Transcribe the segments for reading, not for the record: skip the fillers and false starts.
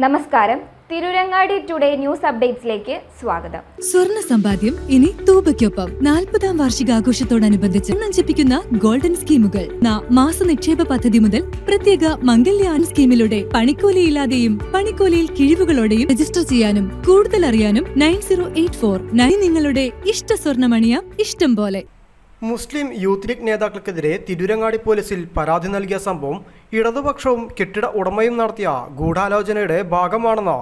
നമസ്കാരം. Tirurangadi today news അപ്ഡേറ്റ്സിലേക്ക് സ്വാഗതം. സ്വർണ്ണ സമ്പാദ്യം ഇനി തൂബയ്ക്കൊപ്പം 40ാം വാർഷികാഘോഷത്തോടനുബന്ധിച്ച് നഞ്ചിപ്പിക്കുന്ന ഗോൾഡൻ സ്കീമുകൾ. മാസ നിക്ഷേപ പദ്ധതി മുതൽ പ്രത്യേക മംഗല്യാൻ സ്കീമിലൂടെ പണിക്കൂലിയില്ലാതെയും പണിക്കൂലിയിൽ കിഴിവുകളോടെയും രജിസ്റ്റർ ചെയ്യാനും കൂടുതൽ അറിയാനും 9084 നിങ്ങളുടെ ഇഷ്ട സ്വർണ്ണമണിയാം ഇഷ്ടം പോലെ. മുസ്ലിം യൂത്ത് ലീഗ് നേതാക്കൾക്കെതിരെ തിരൂരങ്ങാടി പോലീസിൽ പരാതി നൽകിയ സംഭവം ഇടതുപക്ഷവും കെട്ടിട ഉടമയും നടത്തിയ ഗൂഢാലോചനയുടെ ഭാഗമാണെന്ന്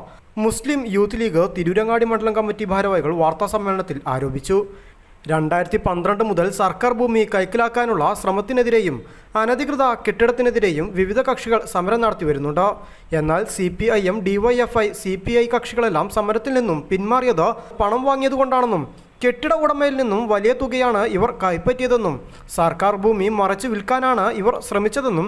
മുസ്ലിം യൂത്ത് ലീഗ് തിരൂരങ്ങാടി മണ്ഡലം കമ്മിറ്റി ഭാരവാഹികൾ വാർത്താസമ്മേളനത്തിൽ ആരോപിച്ചു. 2012 മുതൽ സർക്കാർ ഭൂമി കൈക്കലാക്കാനുള്ള ശ്രമത്തിനെതിരെയും അനധികൃത കെട്ടിടത്തിനെതിരെയും വിവിധ കക്ഷികൾ സമരം നടത്തി വരുന്നുണ്ട്. എന്നാൽ CPIM, DYFI, CPI കക്ഷികളെല്ലാം സമരത്തിൽ നിന്നും പിന്മാറിയത് പണം വാങ്ങിയതുകൊണ്ടാണെന്നും കെട്ടിട ഉടമയിൽ നിന്നും വലിയ തുകയാണ് ഇവർ കൈപ്പറ്റിയതെന്നും സർക്കാർ ഭൂമി മറച്ചു വിൽക്കാനാണ് ഇവർ ശ്രമിച്ചതെന്നും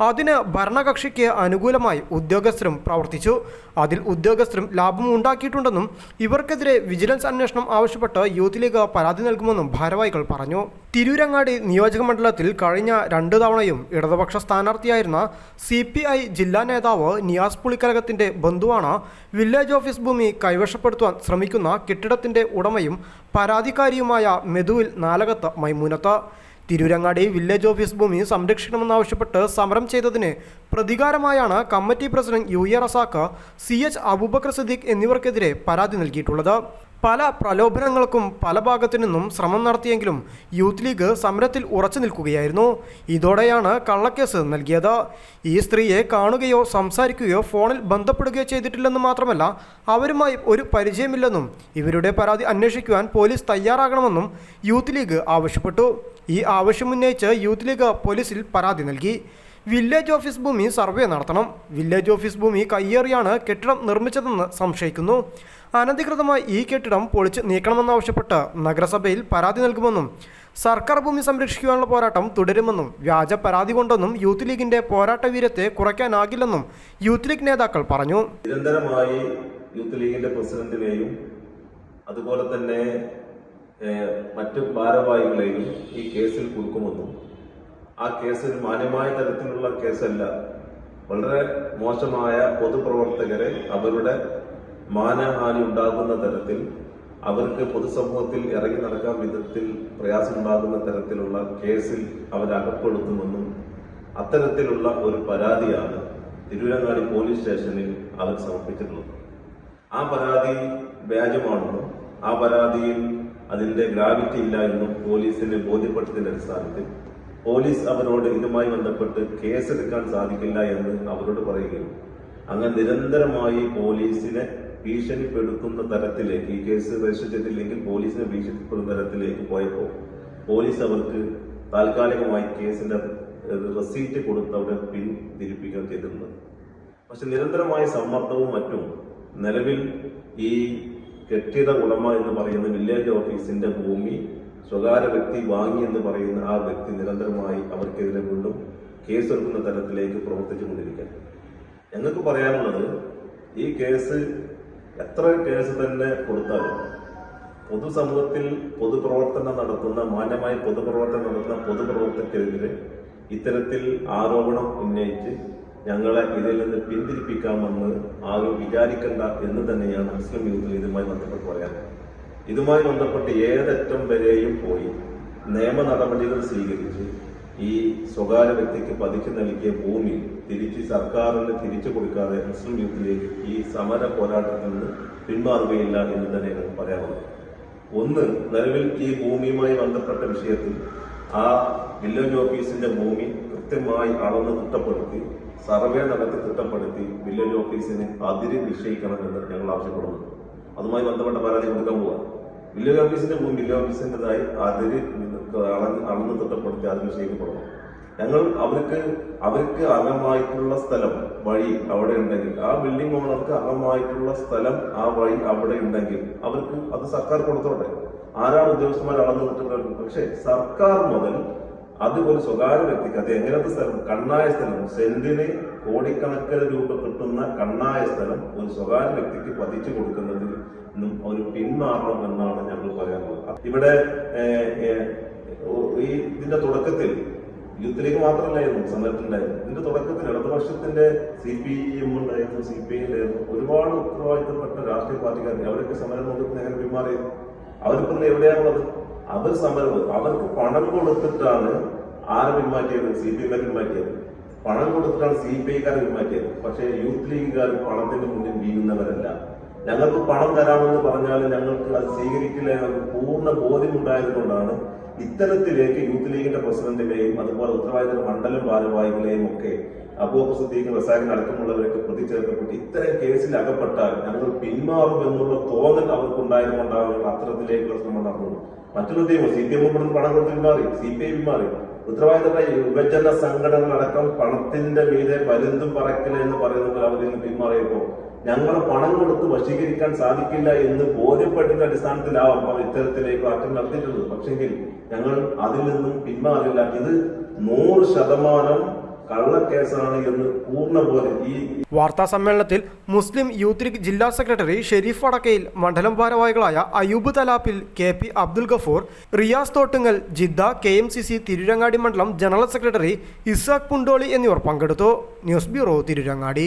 അതിന് ഭരണകക്ഷിക്ക് അനുകൂലമായി ഉദ്യോഗസ്ഥരും പ്രവർത്തിച്ചു. അതിൽ ഉദ്യോഗസ്ഥരും ലാഭം ഉണ്ടാക്കിയിട്ടുണ്ടെന്നും ഇവർക്കെതിരെ വിജിലൻസ് അന്വേഷണം ആവശ്യപ്പെട്ട് യൂത്ത് ലീഗ് പരാതി നൽകുമെന്നും ഭാരവാഹികൾ പറഞ്ഞു. തിരൂരങ്ങാടി നിയോജക മണ്ഡലത്തിൽ കഴിഞ്ഞ 2 തവണയും ഇടതുപക്ഷ സ്ഥാനാർത്ഥിയായിരുന്ന CPI ജില്ലാ നേതാവ് നിയാസ് പുളിക്കലകത്തിൻ്റെ ബന്ധുവാണ് വില്ലേജ് ഓഫീസ് ഭൂമി കൈവശപ്പെടുത്തുവാൻ ശ്രമിക്കുന്ന കെട്ടിടത്തിൻ്റെ ഉടമയും പരാതിക്കാരിയുമായ മെതുവിൽ നാലകത്ത് മൈമൂനത്ത്. തിരൂരങ്ങാടി വില്ലേജ് ഓഫീസ് ഭൂമി സംരക്ഷിക്കണമെന്നാവശ്യപ്പെട്ട് സമരം ചെയ്തതിന് പ്രതികാരമായാണ് committee president UA Razak, CH Aboobacker Siddique എന്നിവർക്കെതിരെ പരാതി നൽകിയിട്ടുള്ളത്. പല പ്രലോഭനങ്ങൾക്കും പല ഭാഗത്തു നിന്നും ശ്രമം നടത്തിയെങ്കിലും യൂത്ത് ലീഗ് സമരത്തിൽ ഉറച്ചു നിൽക്കുകയായിരുന്നു. ഇതോടെയാണ് കള്ളക്കേസ് നൽകിയത്. ഈ സ്ത്രീയെ കാണുകയോ സംസാരിക്കുകയോ ഫോണിൽ ബന്ധപ്പെടുകയോ ചെയ്തിട്ടില്ലെന്ന് മാത്രമല്ല അവരുമായി ഒരു പരിചയമില്ലെന്നും ഇവരുടെ പരാതി അന്വേഷിക്കുവാൻ പോലീസ് തയ്യാറാകണമെന്നും യൂത്ത് ലീഗ് ആവശ്യപ്പെട്ടു. ഈ ആവശ്യമുന്നയിച്ച് യൂത്ത് ലീഗ് പോലീസിൽ പരാതി നൽകി. വില്ലേജ് ഓഫീസ് ഭൂമി സർവേ നടത്തണം. വില്ലേജ് ഓഫീസ് ഭൂമി കയ്യേറിയാണ് കെട്ടിടം നിർമ്മിച്ചതെന്ന് സംശയിക്കുന്നു. അനധികൃതമായി ഈ കെട്ടിടം പൊളിച്ച് നീക്കണമെന്നാവശ്യപ്പെട്ട് നഗരസഭയിൽ പരാതി നൽകുമെന്നും സർക്കാർ ഭൂമി സംരക്ഷിക്കുവാനുള്ള പോരാട്ടം തുടരുമെന്നും വ്യാജ പരാതി കൊണ്ടൊന്നും യൂത്ത് ലീഗിന്റെ പോരാട്ട വീര്യത്തെ കുറയ്ക്കാനാകില്ലെന്നും യൂത്ത് ലീഗ് നേതാക്കൾ പറഞ്ഞു. നിരന്തരമായി യൂത്ത് ലീഗിന്റെ പ്രസിഡന്റിനെയും അതുപോലെ തന്നെ മറ്റു ഭാരവാഹികളെയും ഈ കേസിൽ കുടുക്കുമെന്നും ആ കേസിൽ മാന്യമായ തരത്തിലുള്ള കേസല്ല, വളരെ മോശമായ പൊതുപ്രവർത്തകരെ അവരുടെ മാനഹാനി ഉണ്ടാകുന്ന തരത്തിൽ അവർക്ക് പൊതുസമൂഹത്തിൽ ഇറങ്ങി നടക്കാൻ വിധത്തിൽ പ്രയാസമുണ്ടാകുന്ന തരത്തിലുള്ള കേസിൽ അവരകപ്പെടുത്തുമെന്നും അത്തരത്തിലുള്ള ഒരു പരാതിയാണ് തിരൂരങ്ങാടി പോലീസ് സ്റ്റേഷനിൽ അവർ സമർപ്പിച്ചിട്ടുള്ളത്. ആ പരാതി വ്യാജമാണെന്നും ആ പരാതിയിൽ അതിന്റെ ഗ്രാവിറ്റി ഇല്ല എന്നും പോലീസിന് ബോധ്യപ്പെട്ടതിന്റെ അടിസ്ഥാനത്തിൽ പോലീസ് അവരോട് ഇതുമായി ബന്ധപ്പെട്ട് കേസെടുക്കാൻ സാധിക്കില്ല എന്ന് അവരോട് പറയുകയും അങ്ങനെ നിരന്തരമായി പോലീസിനെ ഭീഷണിപ്പെടുത്തുന്ന തരത്തിലേക്ക്, ഈ കേസ് രജിസ്റ്റർ ചെയ്തില്ലെങ്കിൽ പോലീസിനെ ഭീഷണിപ്പെടുത്തുന്ന തരത്തിലേക്ക് പോയപ്പോൾ പോലീസ് അവർക്ക് താൽക്കാലികമായി കേസിന്റെ റെസീറ്റ് കൊടുത്ത് അവിടെ പിന്തിരിപ്പിക്കാൻ ചെയ്തിട്ടുണ്ട്. പക്ഷെ നിരന്തരമായ സമ്മർദ്ദവും മറ്റും നിലവിൽ ഈ കെട്ടിട ഉടമ എന്ന് പറയുന്ന വില്ലേജ് ഓഫീസിന്റെ ഭൂമി സ്വകാര്യ വ്യക്തി വാങ്ങി എന്ന് പറയുന്ന ആ വ്യക്തി നിരന്തരമായി അവർക്കെതിരെ വീണ്ടും കേസെടുക്കുന്ന തരത്തിലേക്ക് പ്രവർത്തിച്ചുകൊണ്ടിരിക്കുകയാണ്. ഞങ്ങൾക്ക് പറയാനുള്ളത്, ഈ കേസ് എത്ര കേസ് തന്നെ കൊടുത്താലും പൊതുസമൂഹത്തിൽ പൊതുപ്രവർത്തനം നടത്തുന്ന, മാന്യമായി പൊതുപ്രവർത്തനം നടത്തുന്ന പൊതുപ്രവർത്തകർക്കെതിരെ ഇത്തരത്തിൽ ആരോപണം ഉന്നയിച്ച് ഞങ്ങളെ ഇതിൽ നിന്ന് പിന്തിരിപ്പിക്കാമെന്ന് ആരും വിചാരിക്കണ്ട എന്ന് തന്നെയാണ് മുസ്ലിം യൂത്തിൽ ഇതുമായി ബന്ധപ്പെട്ട് പറയാൻ. ഇതുമായി ബന്ധപ്പെട്ട് ഏതറ്റം വരെയും പോയി നിയമ നടപടികൾ സ്വീകരിച്ച് ഈ സ്വകാര്യ വ്യക്തിക്ക് പതിച്ചു നൽകിയ ഭൂമി തിരിച്ച് സർക്കാരിന് തിരിച്ചു കൊടുക്കാതെ മുസ്ലിം യൂത്ത് ലീഗ് ഈ സമര പോരാട്ടത്തിൽ നിന്ന് പിന്മാറുകയില്ല എന്ന് തന്നെയാണ് പറയാനുള്ളത്. ഒന്ന്, നിലവിൽ ഈ ഭൂമിയുമായി ബന്ധപ്പെട്ട വിഷയത്തിൽ ആ വില്ലേജ് ഓഫീസിന്റെ ഭൂമി കൃത്യമായി അളന്ന് തിട്ടപ്പെടുത്തി സർവേ നടത്തി തിട്ടപ്പെടുത്തി വില്ലേജ് ഓഫീസിന് അതിര് നിശ്ചയിക്കണമെന്ന് ഞങ്ങൾ ആവശ്യപ്പെടുന്നു. അതുമായി ബന്ധപ്പെട്ട പരാതി കൊടുക്കാൻ പോവാം. വില്ലേജ് ഓഫീസിന്റെ ഭൂമി വില്ലേജ് ഓഫീസിന്റേതായി അതിര് അളന്ന് തിട്ടപ്പെടുത്തി അതിന് നിശ്ചയിക്കപ്പെടണം. ഞങ്ങൾ അവർക്ക് അകമായിട്ടുള്ള സ്ഥലം, വഴി അവിടെ ഉണ്ടെങ്കിൽ, ആ ബിൽഡിംഗ് ഓണർക്ക് അകമായിട്ടുള്ള സ്ഥലം, ആ വഴി അവിടെ ഉണ്ടെങ്കിൽ അവർക്ക് അത് സർക്കാർ കൊടുത്തോട്ടെ. ആരാണ് ഉദ്യോഗസ്ഥന്മാർ അളന്ന് തിട്ടപ്പെടുന്നത്? പക്ഷെ സർക്കാർ മുതൽ അത് ഒരു സ്വകാര്യ വ്യക്തിക്ക്, അത് എങ്ങനത്തെ സ്ഥലം, കണ്ണായ സ്ഥലം, സെന്റിന് കോടിക്കണക്കിന് രൂപ കിട്ടുന്ന കണ്ണായ സ്ഥലം ഒരു സ്വകാര്യ വ്യക്തിക്ക് പതിച്ചു കൊടുക്കുന്നതിൽ നിന്നും ഒരു പിന്മാറണം എന്നാണ് ഞങ്ങൾ പറയാനുള്ളത്. ഇവിടെ ഇതിന്റെ തുടക്കത്തിൽ യൂത്ത് ലീഗ് മാത്രമല്ലായിരുന്നു സമരത്തിലുണ്ടായിരുന്നു. ഇതിന്റെ തുടക്കത്തിൽ ഇടതുപക്ഷത്തിന്റെ CPM ഉണ്ടായിരുന്നു, CPI ഉണ്ടായിരുന്നു, ഒരുപാട് ഉത്തരവാദിത്തപ്പെട്ട രാഷ്ട്രീയ പാർട്ടിക്കാർ അവരൊക്കെ സമരം നോക്കുന്ന എങ്ങനെ പിന്മാറിയത്? അവരിപ്പോൾ എവിടെയാണുള്ളത്? അവർ സമരം അവർക്ക് പണം കൊടുത്തിട്ടാണ് ആരെ പിന്മാറ്റിയത്? CPM പിന്മാറ്റിയത്. പണം കൊടുത്തിട്ടാണ് CPIക്കാരെ പിന്മാറ്റിയത്. പക്ഷേ യൂത്ത് ലീഗുകാർ പണത്തിന് മുന്നിൽ വീഴുന്നവരല്ല. ഞങ്ങൾക്ക് പണം തരാമെന്ന് പറഞ്ഞാൽ ഞങ്ങൾക്ക് അത് സ്വീകരിക്കില്ല എന്ന പൂർണ്ണ ബോധ്യമുണ്ടായത് കൊണ്ടാണ് ഇത്തരത്തിലേക്ക് യൂത്ത് ലീഗിന്റെ പ്രസിഡന്റിനെയും അതുപോലെ ഉത്തരവാദിത്ത മണ്ഡലം ഭാരവാഹികളെയും ഒക്കെ അബൂബക്കർ സിദ്ദീഖ് റസാഖിന് അടക്കമുള്ളവരൊക്കെ പ്രതി ചേർക്കപ്പെട്ട് ഇത്തരം കേസിൽ അകപ്പെട്ടാൽ ഞങ്ങൾ പിന്മാറുമെന്നുള്ള തോന്നൽ അവർക്കുണ്ടായതുകൊണ്ടാണ് അത്തരത്തിലേക്കുള്ള ശ്രമം നടന്നത്. മറ്റൊരു തീരുമാനം CPM പണം കൊടുത്ത് പിന്മാറി, CPI പിന്മാറി, ഉത്തരവാദിത്തപ്പെട്ട യുവജന സംഘടനകളടക്കം പണത്തിന്റെ മീതെ പരുന്തും പറക്കില്ല എന്ന് പറയുന്ന അവരിൽ നിന്ന് പിന്മാറിയപ്പോ ഞങ്ങൾ പണം കൊടുത്ത് വശീകരിക്കാൻ സാധിക്കില്ല എന്ന് ബോധ്യപ്പെട്ടതിന്റെ അടിസ്ഥാനത്തിലാവാം അവർ ഇത്തരത്തിലേക്ക് അറ്റം നടത്തിയിട്ടുള്ളത്. പക്ഷെങ്കിൽ ഞങ്ങൾ അതിൽ നിന്നും പിന്മാറില്ല. ഇത് 100% കള്ളക്കേസാണ് എന്ന് പൂർണ്ണ ബോധ്യം. ഈ വാർത്താ സമ്മേളനത്തിൽ മുസ്ലിം യൂത്ത് ലീഗ് ജില്ലാ സെക്രട്ടറി ഷെരീഫ് വടക്കയിൽ, മണ്ഡലം ഭാരവാഹികളായ Ayub Thalappil, KP Abdul Gafoor, Riyas Thottungal, Jeddah, KMCC Tirurangadi മണ്ഡലം ജനറൽ സെക്രട്ടറി ഇസാഖ് പുണ്ടോളി എന്നിവർ പങ്കെടുത്തു. News bureau, Tirurangadi.